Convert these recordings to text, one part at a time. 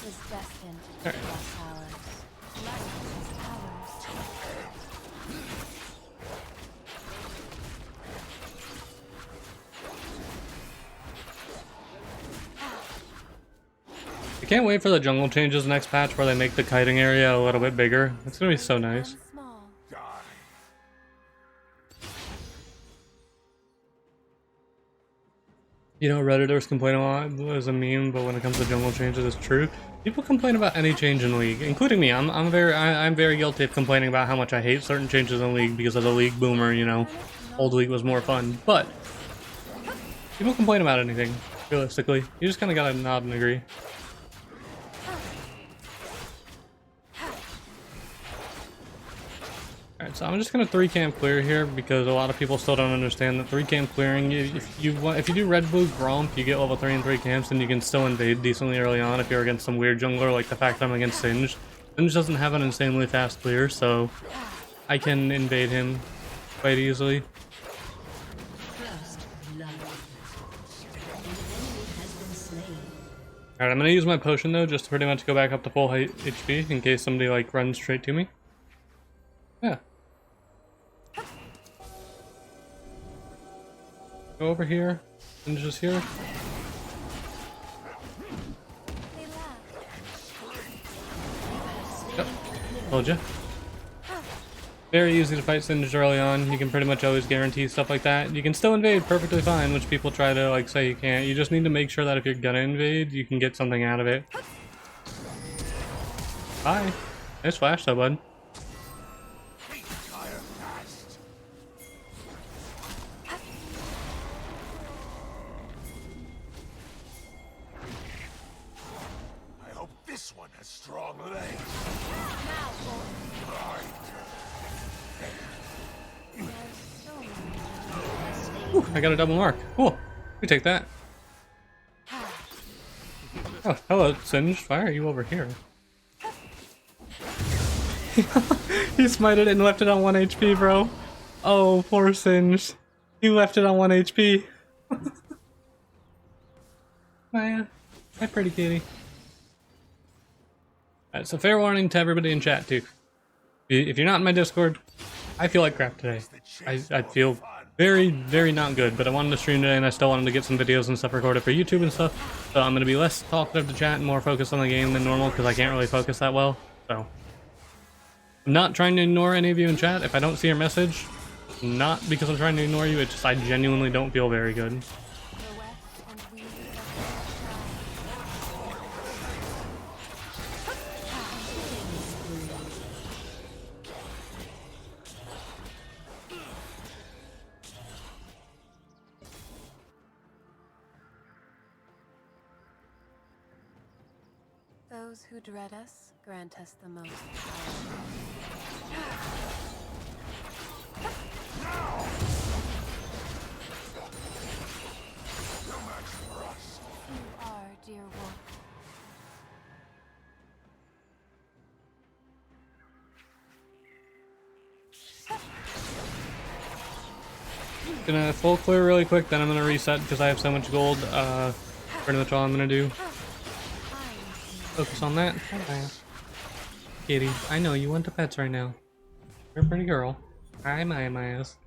is destined to All right. bless ours. Light is ours. I can't wait for the jungle changes next patch where they make the kiting area a little bit bigger. It's gonna be so nice. And small. You know, Redditors complain a lot as a meme, but when it comes to jungle changes, it's true. People complain about any change in League, including me. I'm very guilty of complaining about how much I hate certain changes in League because as a League boomer, you know, old League was more fun. But people complain about anything, realistically. You just kind of gotta nod and agree. Alright, so I'm just gonna 3-camp clear here because a lot of people still don't understand that 3-camp clearing, if you do red blue gromp, you get level 3 and 3 camps and you can still invade decently early on if you're against some weird jungler like the fact that I'm against Singed. Singed doesn't have an insanely fast clear, so I can invade him quite easily. Alright, I'm gonna use my potion though, just to pretty much go back up to full HP in case somebody like runs straight to me. Yeah. Go over here, and just here. Yep, told you. Very easy to fight Singed early on. You can pretty much always guarantee stuff like that. You can still invade perfectly fine, which people try to like say you can't. You just need to make sure that if you're gonna invade, you can get something out of it. Bye. Nice flash though, bud. This one has strong legs. Ooh, I got a double mark. Cool. We take that. Oh, hello, Singed. Why are you over here? He smited it and left it on 1 HP, bro. Oh, poor Singed. He left it on 1 HP. Maya. Hi, pretty kitty. Alright, so fair warning to everybody in chat too. If you're not in my Discord, I feel like crap today. I feel very not good, but I wanted to stream today and I still wanted to get some videos and stuff recorded for YouTube and stuff. So I'm going to be less talkative to chat and more focused on the game than normal because I can't really focus that well. So I'm not trying to ignore any of you in chat. If I don't see your message, not because I'm trying to ignore you, it's just I genuinely don't feel very good. Those who dread us grant us the most You are, dear wolf. Gonna full clear really quick, then I'm gonna reset because I have so much gold. Pretty much all I'm gonna do. Focus on that. Hi, kitty. I know you want the pets right now. You're a pretty girl. Hi, my ass.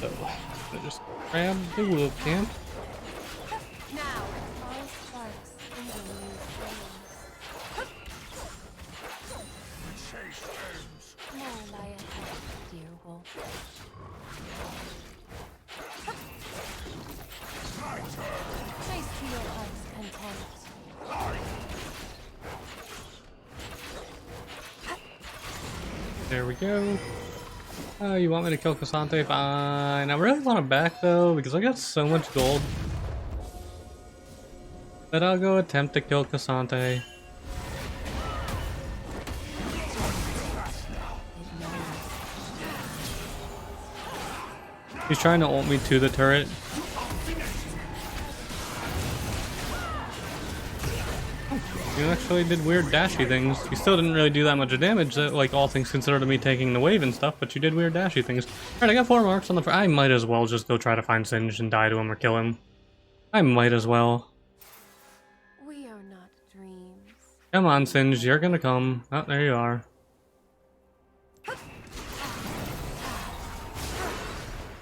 So, I just grab the wolf camp. Now, all sparks in the new flames. More lie ahead, dear wolf. Chase to your heart's content. There we go. You want me to kill Cassante? Fine. I really want it back though, because I got so much gold. But I'll go attempt to kill Cassante. He's trying to ult me to the turret. You actually did weird dashy things. You still didn't really do that much damage, like all things considered, to me taking the wave and stuff, but you did weird dashy things. Alright, I got 4 marks on the I might as well just go try to find Singed and die to him or kill him. I might as well. We are not dreams. Come on, Singed, you're gonna come. Oh, there you are.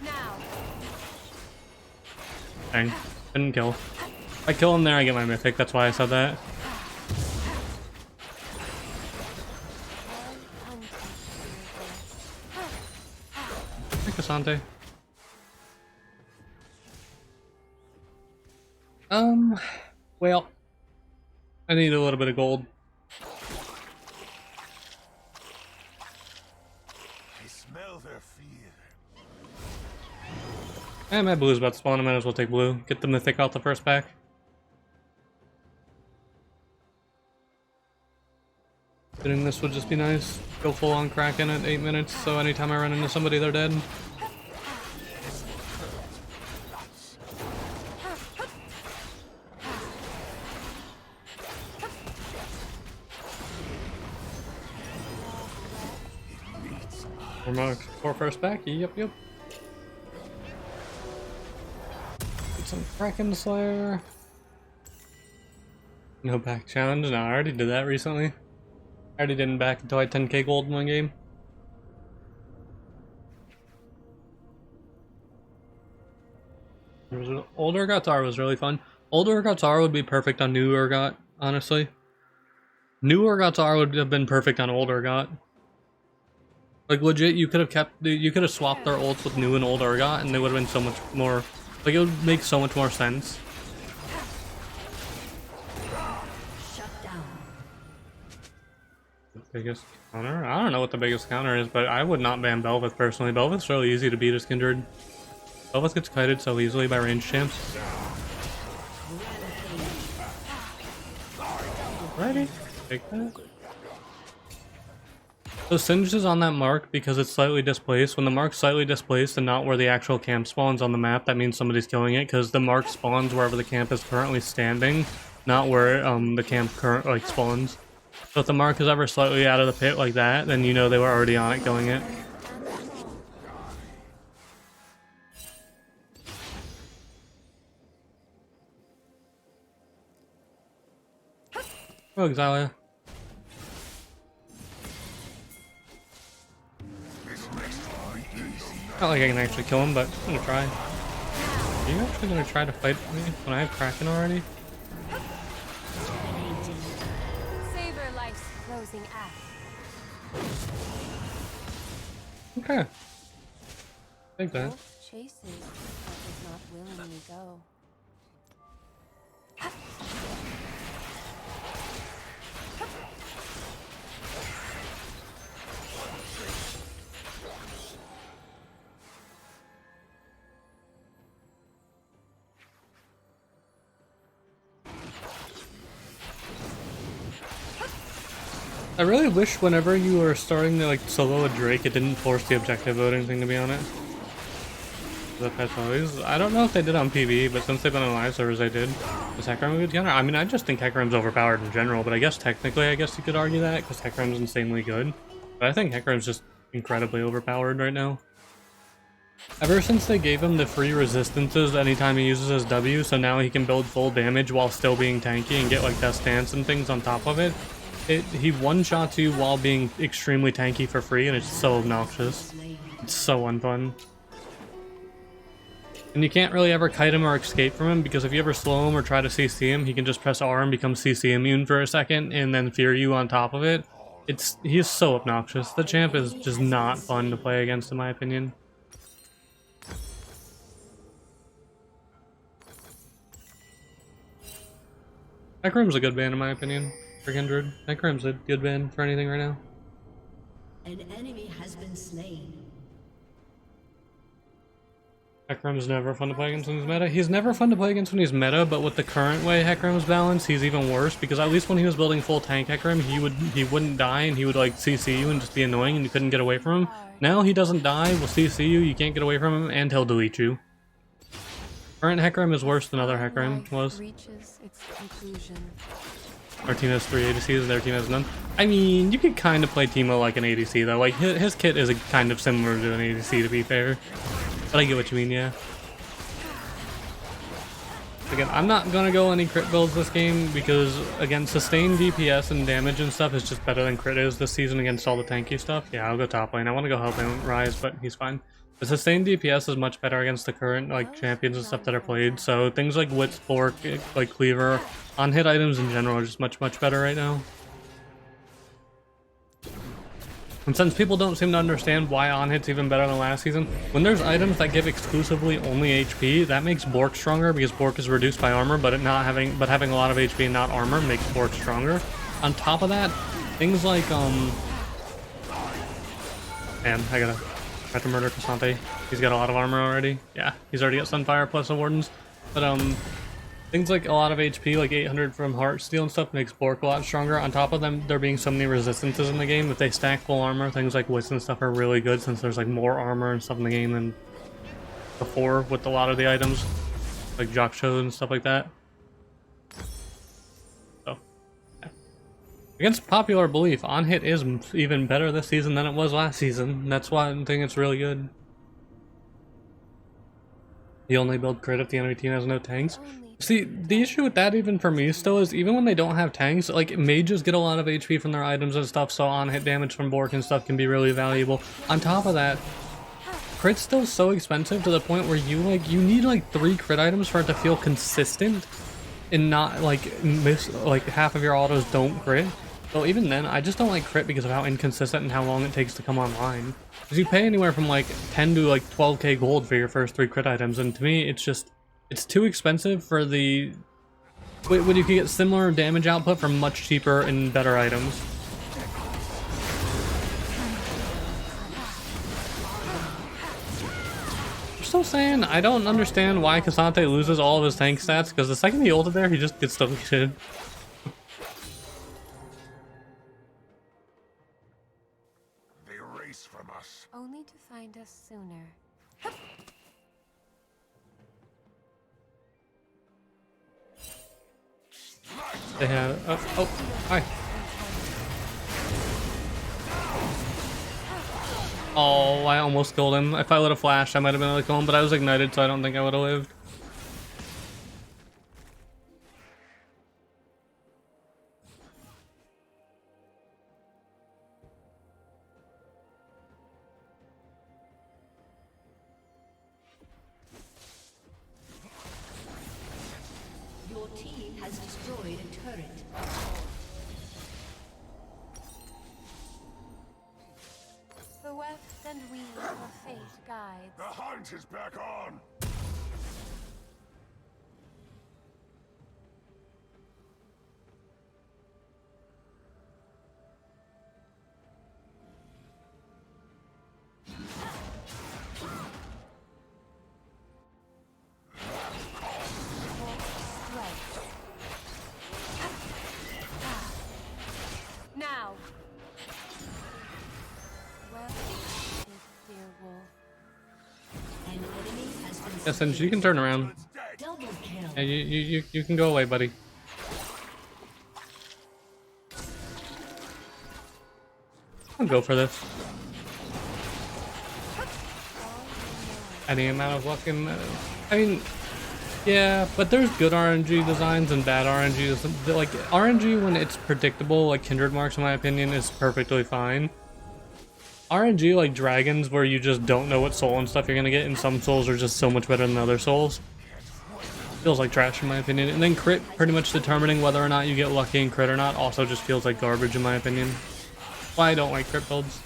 Now. Dang, didn't kill. If I kill him there, I get my mythic, that's why I said that. Asante. Well, I need a little bit of gold. I smell their fear. And my blue's about to spawn, I might as well take blue. Get the mythic out the first pack. Getting this would just be nice. Go full on Kraken at 8 minutes, so anytime I run into somebody, they're dead. We're marked for first pack. Yep. Get some Kraken Slayer. No back challenge. No, I already did that recently. I already didn't back until I had 10k gold in one game. Old Urgot was really fun. Old Urgot would be perfect on new Urgot, honestly. New Urgot would have been perfect on old Urgot. Like legit, you could have swapped their ults with new and old Urgot, and they would have been so much more. Like it would make so much more sense. Biggest counter? I don't know what the biggest counter is, but I would not ban Bel'Veth personally. Bel'Veth's really easy to beat as Kindred. Bel'Veth gets kited so easily by ranged champs. Ready? Take that. So Singed is on that mark because it's slightly displaced. When the mark's slightly displaced and not where the actual camp spawns on the map, that means somebody's killing it, because the mark spawns wherever the camp is currently standing, not where the camp spawns. So if the mark is ever slightly out of the pit like that, then you know they were already on it killing it. Oh, Xalia. Not like I can actually kill him, but I'm gonna try. Are you actually gonna try to fight me when I have Kraken already? Savor life's closing act. Okay. Take that. Wolf chases, but does not willingly go. I really wish whenever you were starting to like solo a Drake, it didn't force the objective voting thing to be on it. That's always. I don't know if they did on PvE, but since they've been on live servers, they did. Is Hecarim a good counter? I mean, I just think Hecarim's overpowered in general, but I guess technically, I guess you could argue that because Hecarim's insanely good. But I think Hecarim's just incredibly overpowered right now. Ever since they gave him the free resistances anytime he uses his W, so now he can build full damage while still being tanky and get like death stance and things on top of it. He one-shots you while being extremely tanky for free, and it's so obnoxious. It's so unfun. And you can't really ever kite him or escape from him, because if you ever slow him or try to CC him, he can just press R and become CC immune for a second, and then fear you on top of it. He's so obnoxious. The champ is just not fun to play against, in my opinion. Hecarim's a good ban, in my opinion. For Kindred. Hecarim's a good ban for anything right now. An enemy has been slain. Hecarim's never fun to play against when he's meta. He's never fun to play against when he's meta, but with the current way Hecarim's balanced, he's even worse, because at least when he was building full tank Hecarim, he wouldn't die and he would like CC you and just be annoying and you couldn't get away from him. Now he doesn't die, will CC you, you can't get away from him, and he'll delete you. Current Hecarim is worse than other Hecarim was. Reaches its conclusion. Our team has 3 ADCs, their team has none. I mean, you could kind of play Teemo like an ADC though. Like his kit is kind of similar to an ADC to be fair. But I get what you mean, yeah. Again, I'm not gonna go any crit builds this game because again, sustained DPS and damage and stuff is just better than crit is this season against all the tanky stuff. Yeah, I'll go top lane. I want to go help him Rise, but he's fine. The sustained DPS is much better against the current like champions and stuff that are played. So things like Witz, botrk, like Cleaver, on-hit items in general are just much better right now. And since people don't seem to understand why on-hit's even better than last season, when there's items that give exclusively only HP, that makes botrk stronger because botrk is reduced by armor, but having a lot of HP and not armor makes botrk stronger. On top of that, things like man, I have to murder Cassante. He's got a lot of armor already. Yeah, he's already got Sunfire plus the Wardens. But things like a lot of HP, like 800 from Heartsteel and stuff, makes botrk a lot stronger. On top of them, there being so many resistances in the game, if they stack full armor, things like Witz and stuff are really good since there's like more armor and stuff in the game than before with a lot of the items, like Joksho and stuff like that. So, yeah. Against popular belief, on-hit is even better this season than it was last season. That's why I think it's really good. You only build crit if the enemy team has no tanks. See, the issue with that even for me still is even when they don't have tanks, like mages get a lot of HP from their items and stuff, so on-hit damage from botrk and stuff can be really valuable. On top of that, crit's still so expensive to the point where you need like 3 crit items for it to feel consistent and not like miss like half of your autos don't crit. So even then, I just don't like crit because of how inconsistent and how long it takes to come online. Because you pay anywhere from like 10 to like 12k gold for your first 3 crit items, and to me it's too expensive for the when you can get similar damage output for much cheaper and better items. I'm still saying I don't understand why Cassante loses all of his tank stats, because the second he ulted there, he just gets deleted. They race from us. Only to find us sooner. They have oh hi. Oh, I almost killed him. If I would have flashed, I might have been able to kill him, but I was ignited, so I don't think I would have lived. Your team has destroyed a turret. The weft and weave of fate guides. The hunt is back on. Now. Well, dear wolf. An enemy has been Yes, and you can turn around. double kill. Yeah, you can go away, buddy. I'll go for this. Any amount of luck in I mean, yeah, but there's good RNG designs and bad RNG. Like, RNG when it's predictable, like Kindred marks in my opinion, is perfectly fine. RNG like dragons where you just don't know what soul and stuff you're gonna get, and some souls are just so much better than other souls. Feels like trash in my opinion. And then crit pretty much determining whether or not you get lucky in crit or not also just feels like garbage in my opinion. Why I don't like crit builds.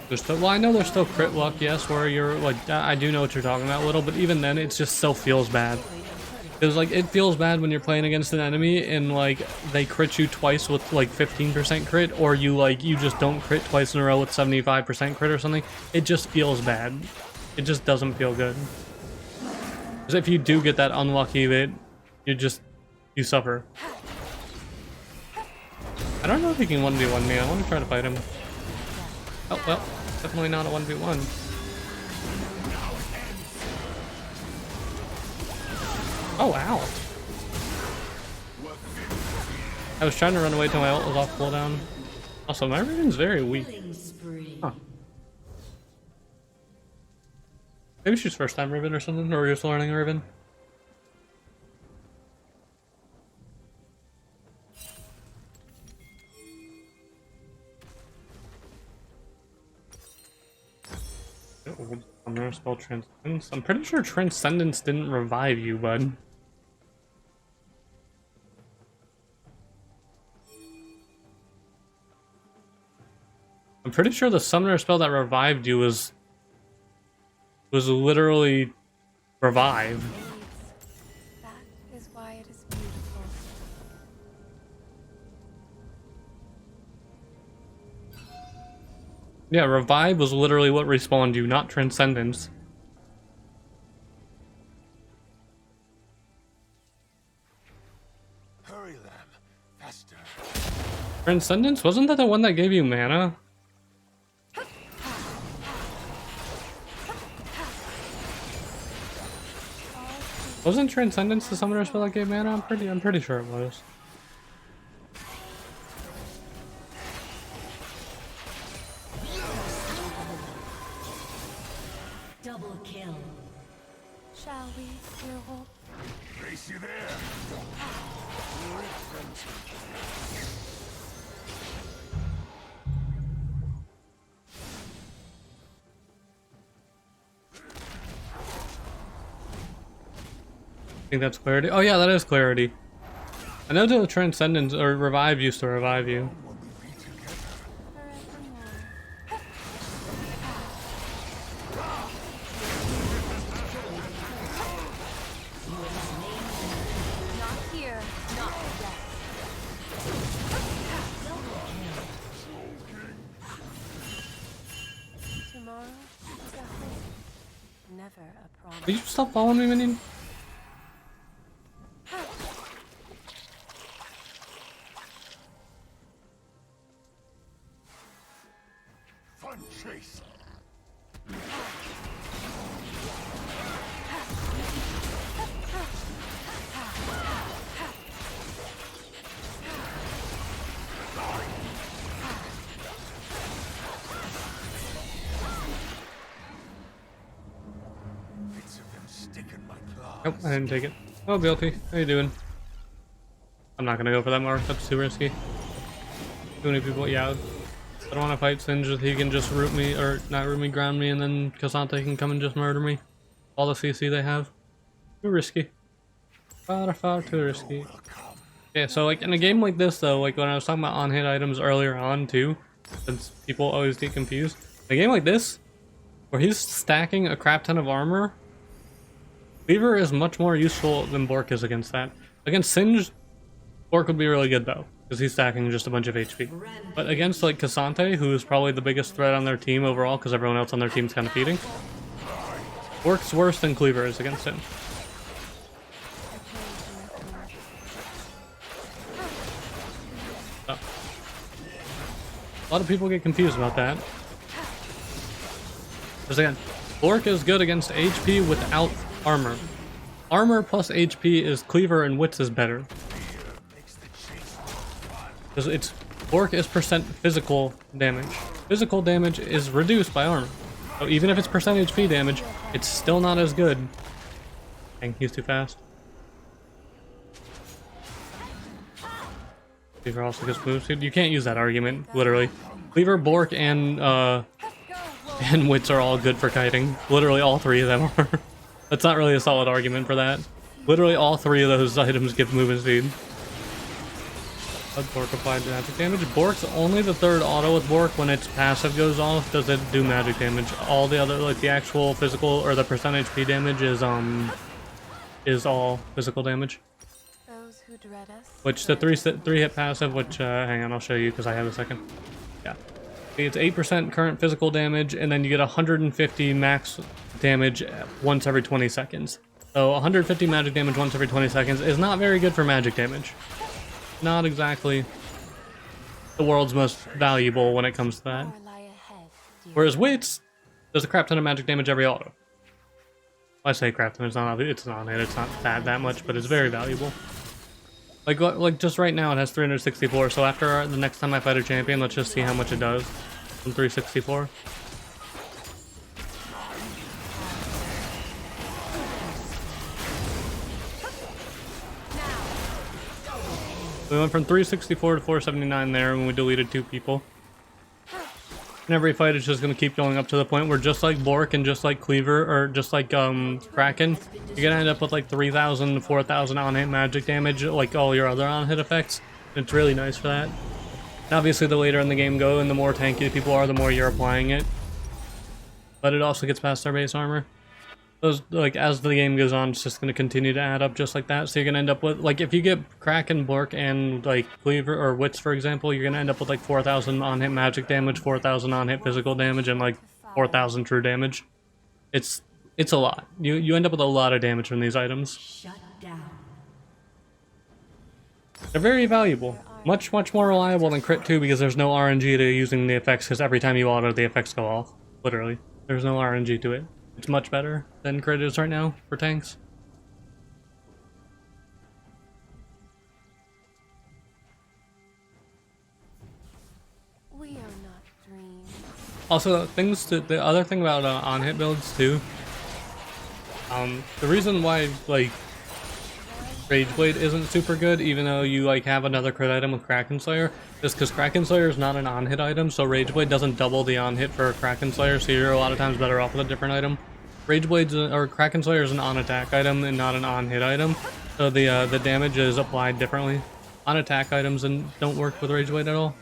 There's still, well, I know there's still crit luck, yes, where you're like, I do know what you're talking about a little, but even then it just still feels bad. Because like it feels bad when you're playing against an enemy and like they crit you twice with like 15% crit, or you just don't crit twice in a row with 75% crit or something. It just feels bad. It just doesn't feel good. Because if you do get that unlucky bit, you suffer. I don't know if he can 1v1 me. I want to try to fight him. Oh well, definitely not a 1v1. Oh, ow. I was trying to run away till my ult was off cooldown. Also, my Riven's very weak. Huh. Maybe she's first time Riven or something, or just learning Riven. I'm gonna spell Transcendence. I'm pretty sure Transcendence didn't revive you, bud. I'm pretty sure the summoner spell that revived you was literally revive. That is why it is beautiful. Yeah, revive was literally what respawned you, not Transcendence. Hurry them. Faster. Transcendence? Wasn't that the one that gave you mana? Wasn't Transcendence the summoner spell that gave mana? I'm pretty sure it was. Double kill. Shall we, dear wolf? Face you there. I think that's Clarity. Oh yeah, that is Clarity. I know the Transcendence or Revive used to revive you. Forevermore. Not here, not yet. Tomorrow is a hope, never a promise. Will you stop following me, minion? Fun chase. Bits of them stick in my claws. Nope, I didn't take it. Oh, BLT, how you doing? I'm not gonna go for that mark, that's too risky. Too many people, yeah. I don't want to fight Singe if he can just root me, or not root me, ground me, and then Cassante can come and just murder me. All the CC they have. Too risky. Far too risky. Yeah, so like in a game like this though, like when I was talking about on-hit items earlier on too, since people always get confused. In a game like this, where he's stacking a crap ton of armor, Cleaver is much more useful than Bork is against that. Against Singe, Bork would be really good though, because he's stacking just a bunch of HP. But against like Cassante, who is probably the biggest threat on their team overall, because everyone else on their team's kind of feeding, Bork's worse than Cleaver is against him. So, a lot of people get confused about that. Because again, Bork is good against HP without armor. Armor plus HP is Cleaver and Wits is better. Because it's Bork is percent physical damage. Physical damage is reduced by armor. So even if it's percent HP damage, it's still not as good. Dang, he's too fast. Cleaver also gets moves. You can't use that argument, literally. Cleaver, Bork, and Wits are all good for kiting. Literally all three of them are. That's not really a solid argument for that. Literally all three of those items give movement speed. Bork applied magic damage. Bork's only the third auto with Bork. When its passive goes off, does it do magic damage. All the other, like the actual physical or the percent HP damage is all physical damage. Those who dread us. Which the three hit passive, which hang on, I'll show you because I have a second. Yeah, it's 8% current physical damage, and then you get 150 max damage once every 20 seconds. So 150 magic damage once every 20 seconds is not very good for magic damage. Not exactly the world's most valuable when it comes to that. Or lie ahead, dear. Whereas Wits does a crap ton of magic damage every auto. I say crafting, it's not it, it's not that much, but it's very valuable. Like just right now it has 364, so after the next time I fight a champion, let's just see how much it does from 364. We went from 364 to 479 there when we deleted 2 people. And every fight is just going to keep going up to the point where, just like botrk and just like cleaver, or just like kraken, you're going to end up with like 3,000 4,000 on-hit magic damage, like all your other on-hit effects. And it's really nice for that. And obviously the later in the game go and the more tanky the people are, the more you're applying it. But it also gets past their base armor. Those, like, as the game goes on, it's just going to continue to add up just like that. So you're going to end up with, like, if you get kraken, botrk, and like cleaver or wits, for example, you're going to end up with like 4,000 on-hit magic damage, 4,000 on-hit physical damage, and like 4,000 true damage. It's a lot. You end up with a lot of damage from these items. Shut down. They're very valuable. Much more reliable than crit 2 because there's no RNG to using the effects, because every time you auto, the effects go off. Literally. There's no RNG to it. It's much better than crit is right now for tanks. We are not dreams. Also, the other thing about on-hit builds too. The reason why like Rageblade isn't super good, even though you like have another crit item with Kraken Slayer, is because Kraken Slayer is not an on-hit item, so Rageblade doesn't double the on-hit for Kraken Slayer, so you're a lot of times better off with a different item. Rageblade's or Kraken Slayer is an on-attack item and not an on-hit item, so the damage is applied differently. On-attack items don't work with Rageblade at all.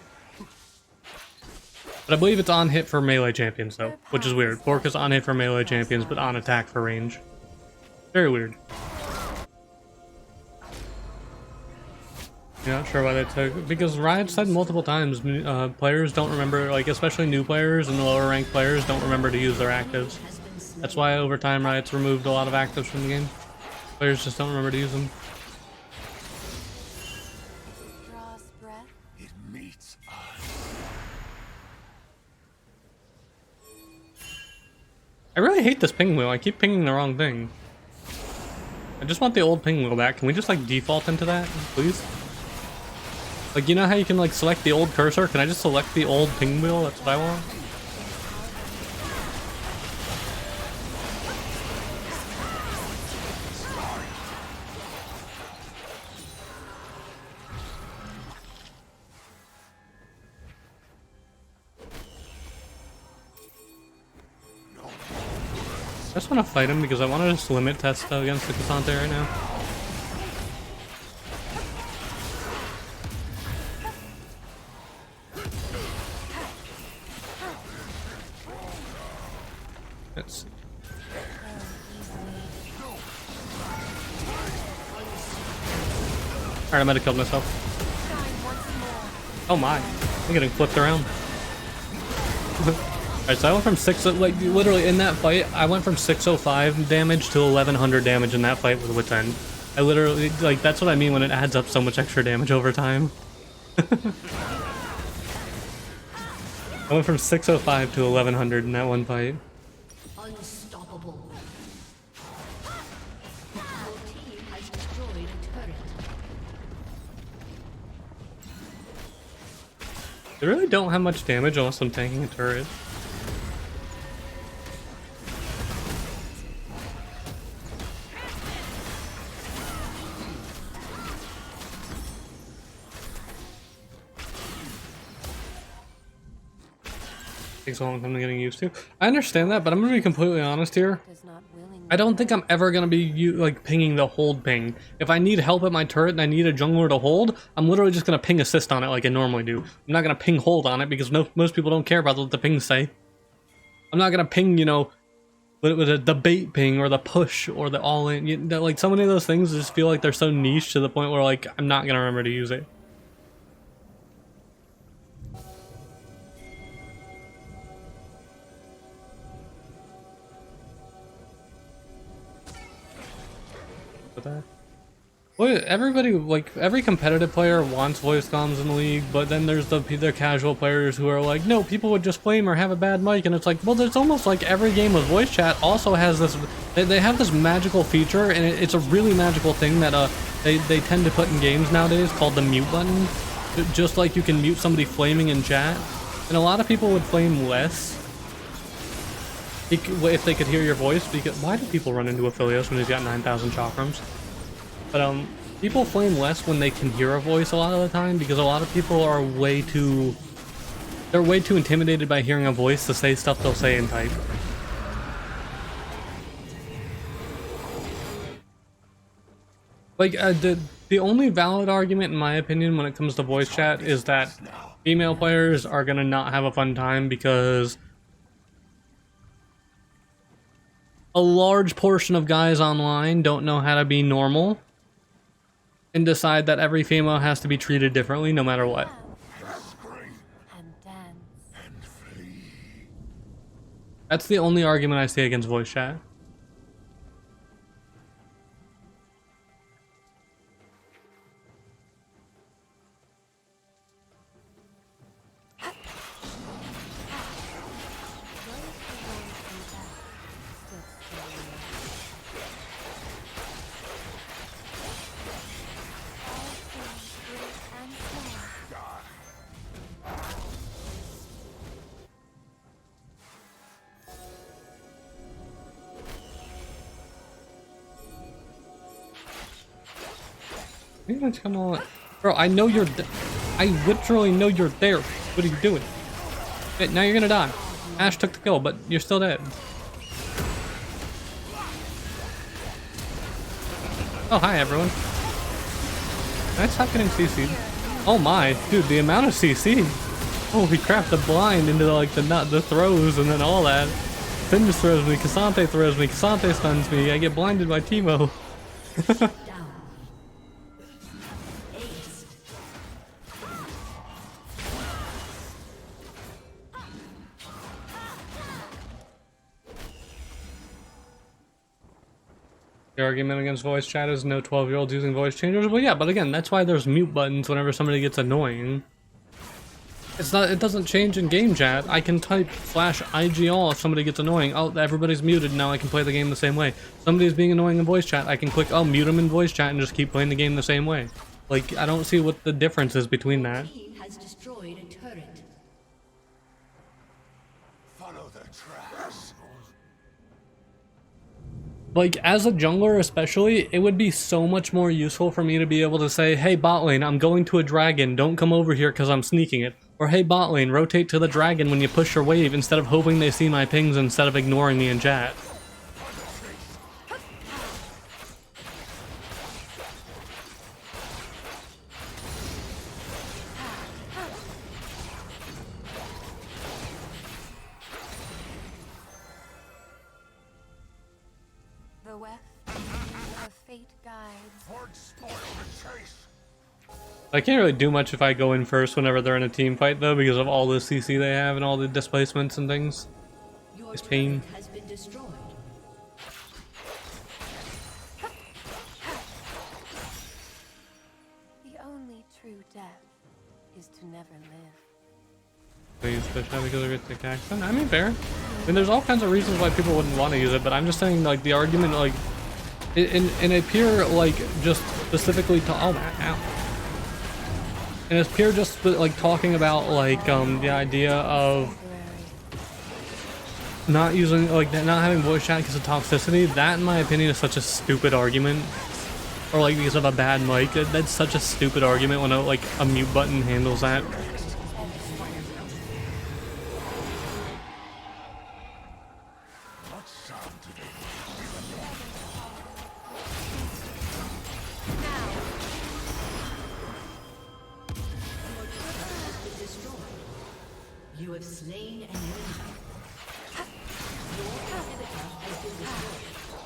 But I believe it's on-hit for melee champions though, which is weird. botrk is on-hit for melee champions, but on-attack for range. Very weird. You're not sure why they took, because Riot said multiple times players don't remember, like especially new players and lower ranked players don't remember to use their actives. That's why over time Riot's removed a lot of actives from the game. Players just don't remember to use them. Draws breath. It meets us. I really hate this ping wheel. I keep pinging the wrong thing. I just want the old ping wheel back. Can we just like default into that, please? Like, you know how you can like select the old cursor? Can I just select the old ping wheel? That's what I want. I just want to fight him because I want to just limit test against the Cassante right now. Let's see. Alright, I might have killed myself. Oh my, I'm getting flipped around. Alright, so I went from like literally in that fight, I went from 605 damage to 1100 damage in that fight with Wit's End. I literally, like, that's what I mean when it adds up so much extra damage over time. I went from 605 to 1100 in that one fight. Unstoppable. Your team has destroyed a turret. They really don't have much damage unless I'm tanking a turret. Takes a long time to getting used to. I understand that, but I'm gonna be completely honest here. I don't think I'm ever gonna be like pinging the hold ping. If I need help at my turret and I need a jungler to hold, I'm literally just gonna ping assist on it like I normally do. I'm not gonna ping hold on it because most people don't care about what the pings say. I'm not gonna ping, you know, with the bait ping or the push or the all in. You know, like so many of those things just feel like they're so niche to the point where like I'm not gonna remember to use it. That. Well, everybody, like, every competitive player wants voice comms in the league, but then there's the casual players who are like, no, people would just flame or have a bad mic, and it's like, well, there's almost like every game with voice chat also has this, they have this magical feature, and it's a really magical thing that they tend to put in games nowadays called the mute button. Just like you can mute somebody flaming in chat, and a lot of people would flame less if they could hear your voice, because why do people run into Aphelios when he's got 9,000 chakrams? But people flame less when they can hear a voice a lot of the time, because a lot of people are way too intimidated by hearing a voice to say stuff they'll say and type. Like, the only valid argument, in my opinion, when it comes to voice chat is that female players are gonna not have a fun time because a large portion of guys online don't know how to be normal and decide that every female has to be treated differently no matter what. And dance. That's the only argument I see against voice chat. You guys come on. Bro, I know you're I literally know you're there. What are you doing? Hey, now you're gonna die. Ash took the kill, but you're still dead. Oh, hi everyone. Can I stop getting CC'd? Oh my, dude, the amount of CC. Holy crap, the blind into the throws and then all that. Finn just throws me, Cassante throws me, Cassante stuns me, I get blinded by Teemo. The argument against voice chat is no 12-year-olds using voice changers. Well, yeah, but again, that's why there's mute buttons whenever somebody gets annoying. It's not. It doesn't change in game chat. I can type /IG all if somebody gets annoying. Oh, everybody's muted. Now I can play the game the same way. Somebody's being annoying in voice chat. I can click, oh, mute them in voice chat and just keep playing the game the same way. Like, I don't see what the difference is between that. Team has destroyed a turret. Follow the tracks. Like, as a jungler especially, it would be so much more useful for me to be able to say, hey bot lane, I'm going to a dragon, don't come over here because I'm sneaking it. Or hey bot lane, rotate to the dragon when you push your wave, instead of hoping they see my pings instead of ignoring me in chat. The weft, the fate guides. Ford spoil the chase. I can't really do much if I go in first whenever they're in a team fight though, because of all the CC they have and all the displacements and things. Your It's pain. turret has been destroyed. The only true death is to never live. They use fish now because they're gonna take action. I mean, fair. I mean, there's all kinds of reasons why people wouldn't want to use it, but I'm just saying, like, the argument, like, in a pure, like, just specifically to, oh man, ow. And it's pure just, like, talking about, like, the idea of not using, like, not having voice chat because of toxicity, that, in my opinion, is such a stupid argument. Or, like, because of a bad mic, that's such a stupid argument when, a mute button handles that. You have slain an enemy. Your inhibitor has been destroyed.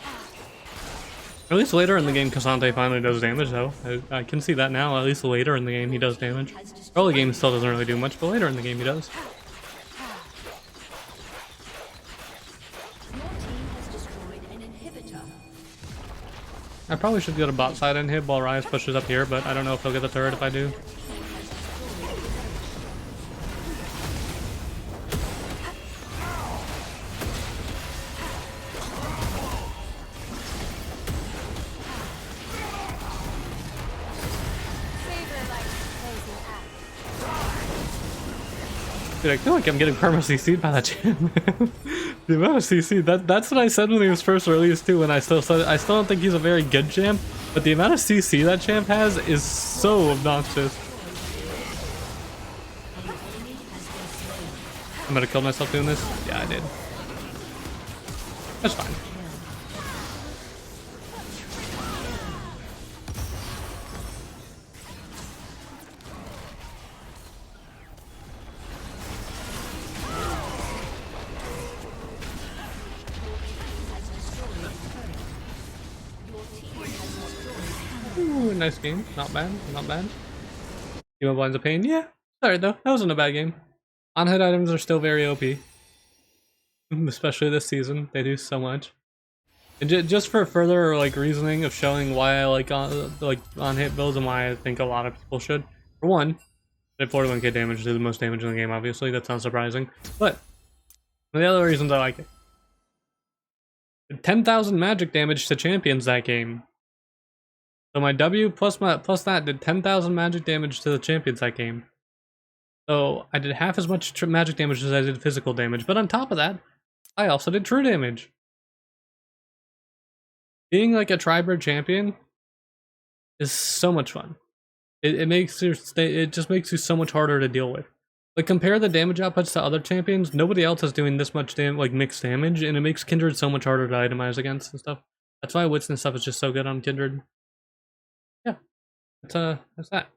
At least later in the game, Cassante finally does damage, though. I can see that now. At least later in the game, he does damage. Early game still doesn't really do much, but later in the game, he does. Your team has destroyed an inhibitor. I probably should get a bot side inhib while Ryze pushes up here, but I don't know if he'll get the turret if I do. Favor like closing act. Dude, I feel like I'm getting perma CC'd by that champ. The amount of CC, that's what I said when he was first released too, and I still don't think he's a very good champ, but the amount of CC that champ has is so obnoxious. I'm gonna kill myself doing this? Yeah, I did. That's fine. Ooh, nice game. Not bad, not bad. Game of Blinds of Pain, yeah. Sorry though, that wasn't a bad game. On-hit items are still very OP. Especially this season, they do so much. And just for further like reasoning of showing why I like on-hit builds and why I think a lot of people should. For one, they 41k damage, do the most damage in the game, obviously, that's not surprising. But one of the other reasons I like it. 10,000 magic damage to champions that game. So my W plus that did 10,000 magic damage to the champions that game. So I did half as much magic damage as I did physical damage, but on top of that, I also did true damage. Being like a Tribird champion is so much fun. It makes it just makes you so much harder to deal with. Like compare the damage outputs to other champions, nobody else is doing this much mixed damage, and it makes Kindred so much harder to itemize against and stuff. That's why Wits and stuff is just so good on Kindred. Yeah, that's that.